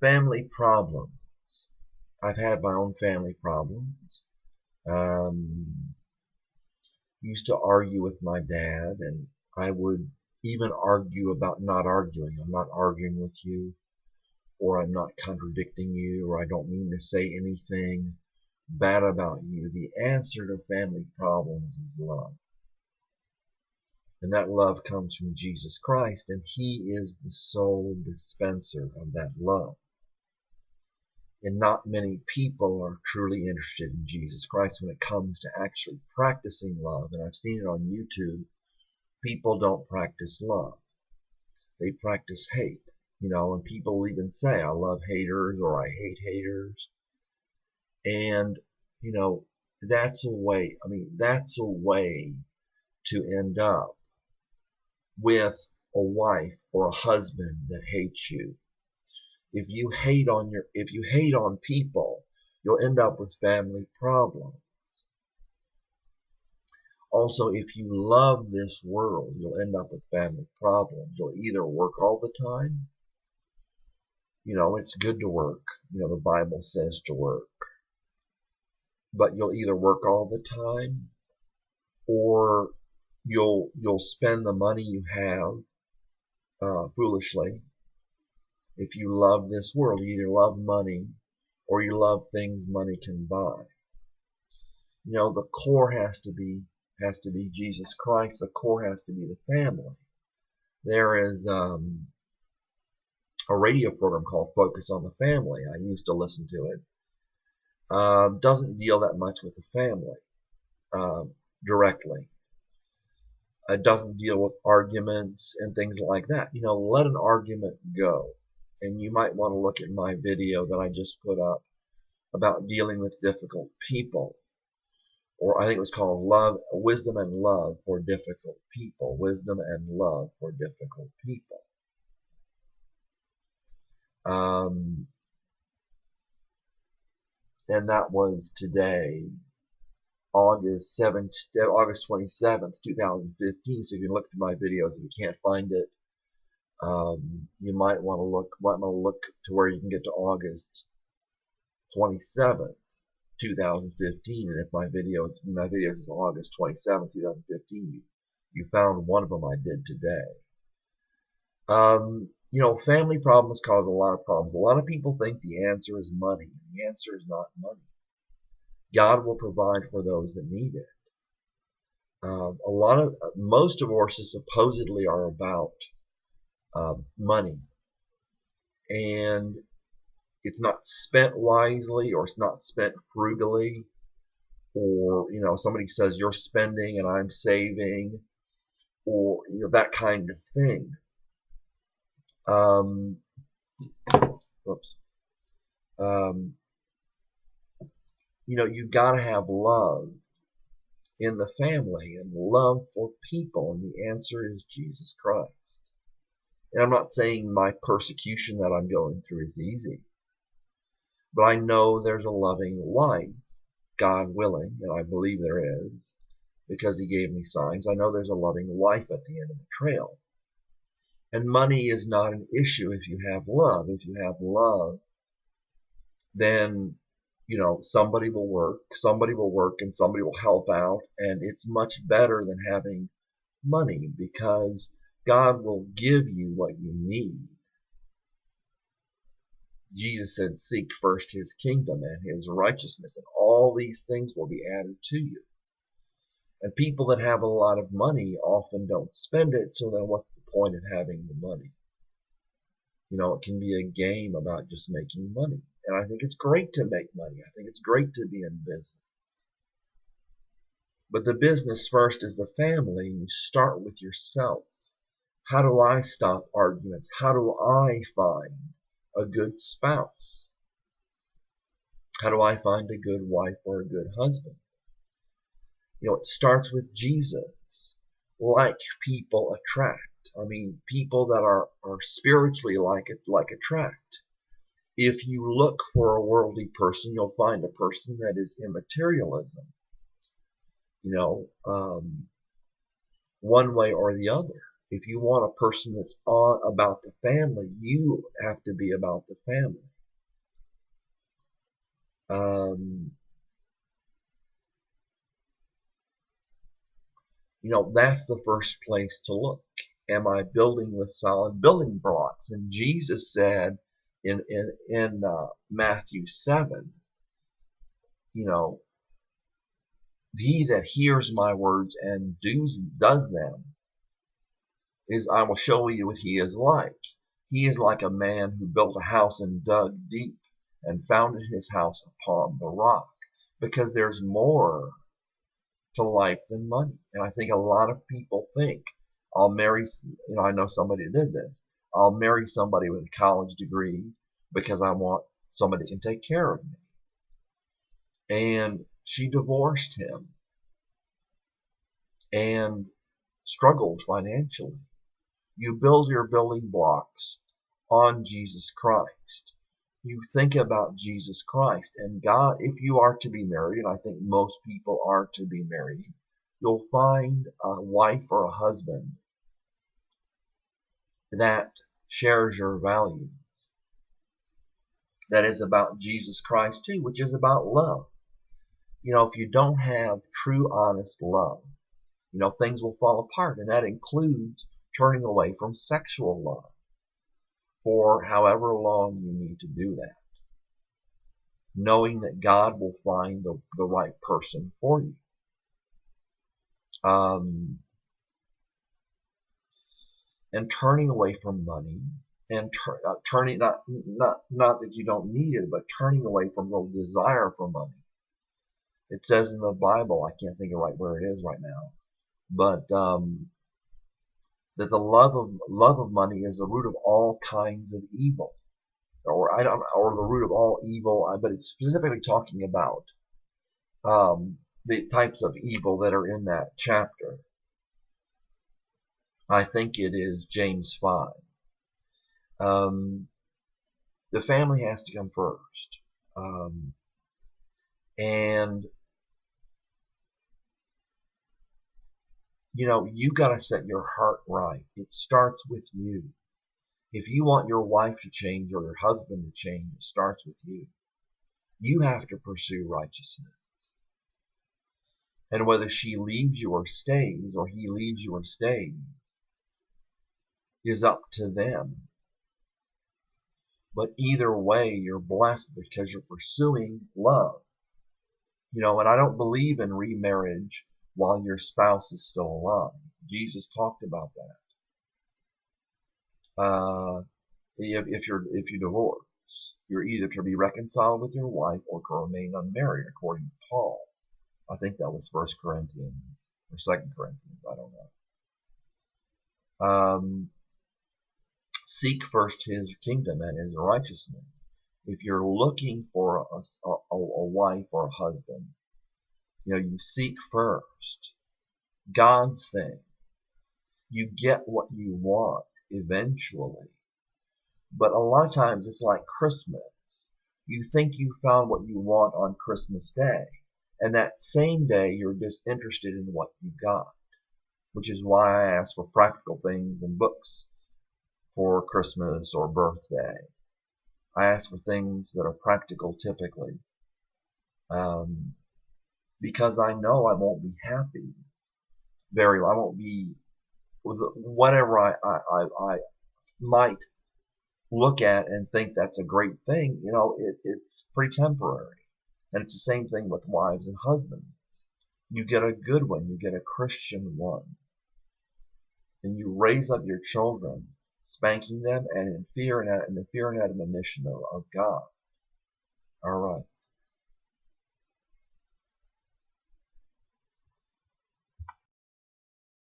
Family problems. I've had my own family problems. Used to argue with my dad, and I would even argue about not arguing. I'm not arguing with you, or I'm not contradicting you, or I don't mean to say anything bad about you. The answer to family problems is love. And that love comes from Jesus Christ, and He is the sole dispenser of that love. And not many people are truly interested in Jesus Christ when it comes to actually practicing love. And I've seen it on YouTube. People don't practice love. They practice hate. And people even say, I love haters or I hate haters. And, that's a way to end up with a wife or a husband that hates you. If you hate on people, you'll end up with family problems. Also, if you love this world, you'll end up with family problems. You'll either work all the time. It's good to work. The Bible says to work. But you'll either work all the time, or you'll spend the money you have foolishly. If you love this world, you either love money or you love things money can buy. The core has to be Jesus Christ. The core has to be the family. There is a radio program called Focus on the Family. I used to listen to it. Doesn't deal that much with the family directly. It doesn't deal with arguments and things like that. Let an argument go. And you might want to look at my video that I just put up about dealing with difficult people. Or I think it was called Wisdom and Love for Difficult People. Wisdom and Love for Difficult People. And that was today, August 27th, 2015. So you can look through my videos if you can't find it. You might want to look to where you can get to August 27th, 2015. And if my video is August 27th, 2015, you found one of them I did today. Family problems cause a lot of problems. A lot of people think the answer is money. The answer is not money. God will provide for those that need it. Most divorces supposedly are about money, and it's not spent wisely, or it's not spent frugally, or somebody says you're spending and I'm saving, or that kind of thing. You've got to have love in the family and love for people, and the answer is Jesus Christ. And I'm not saying my persecution that I'm going through is easy, but I know there's a loving wife, God willing, and I believe there is, because He gave me signs. I know there's a loving wife at the end of the trail. And money is not an issue if you have love. If you have love, then somebody will work, and somebody will help out, and it's much better than having money, because God will give you what you need. Jesus said, seek first His kingdom and His righteousness, and all these things will be added to you. And people that have a lot of money often don't spend it, so then what's the point of having the money? It can be a game about just making money. And I think it's great to make money. I think it's great to be in business. But the business first is the family, and you start with yourself. How do I stop arguments? How do I find a good spouse? How do I find a good wife or a good husband? It starts with Jesus. Like people attract. People that are spiritually like attract. If you look for a worldly person, you'll find a person that is in materialism. One way or the other. If you want a person that's about the family, you have to be about the family. Um, that's the first place to look. Am I building with solid building blocks? And Jesus said in Matthew 7, you know, he that hears my words and does them is I will show you what he is like. He is like a man who built a house and dug deep and founded his house upon the rock. Because there's more to life than money. And I think a lot of people think, I'll marry, I know somebody did this. I'll marry somebody with a college degree because I want somebody that can take care of me. And she divorced him and struggled financially. You build your building blocks on Jesus Christ. You think about Jesus Christ and God. If you are to be married, and I think most people are to be married, you'll find a wife or a husband that shares your values, that is about Jesus Christ too, which is about love. If you don't have true, honest love, things will fall apart, and that includes turning away from sexual love for however long you need to do that, knowing that God will find the right person for you. And turning away from money, and turning not that you don't need it, but turning away from the desire for money. It says in the Bible, I can't think of right where it is right now, but that the love of money is the root of all kinds of evil, or the root of all evil. But it's specifically talking about the types of evil that are in that chapter. I think it is James 5. The family has to come first, and you got to set your heart right. It starts with you. If you want your wife to change or your husband to change, it starts with you. You have to pursue righteousness. And whether she leaves you or stays, or he leaves you or stays, is up to them. But either way, you're blessed because you're pursuing love. And I don't believe in remarriage while your spouse is still alive. Jesus talked about that. If you divorce, you're either to be reconciled with your wife or to remain unmarried, according to Paul. I think that was 1 Corinthians or 2 Corinthians. I don't know. Seek first his kingdom and his righteousness. If you're looking for a wife or a husband, you seek first God's things. You get what you want eventually. But a lot of times it's like Christmas. You think you found what you want on Christmas Day, and that same day you're disinterested in what you got, which is why I ask for practical things and books for Christmas or birthday. I ask for things that are practical typically, because I know I won't be happy. I won't be with whatever I might look at and think that's a great thing. It's pretty temporary. And it's the same thing with wives and husbands. You get a good one, you get a Christian one, and you raise up your children, spanking them and in fear and admonition of God. All right.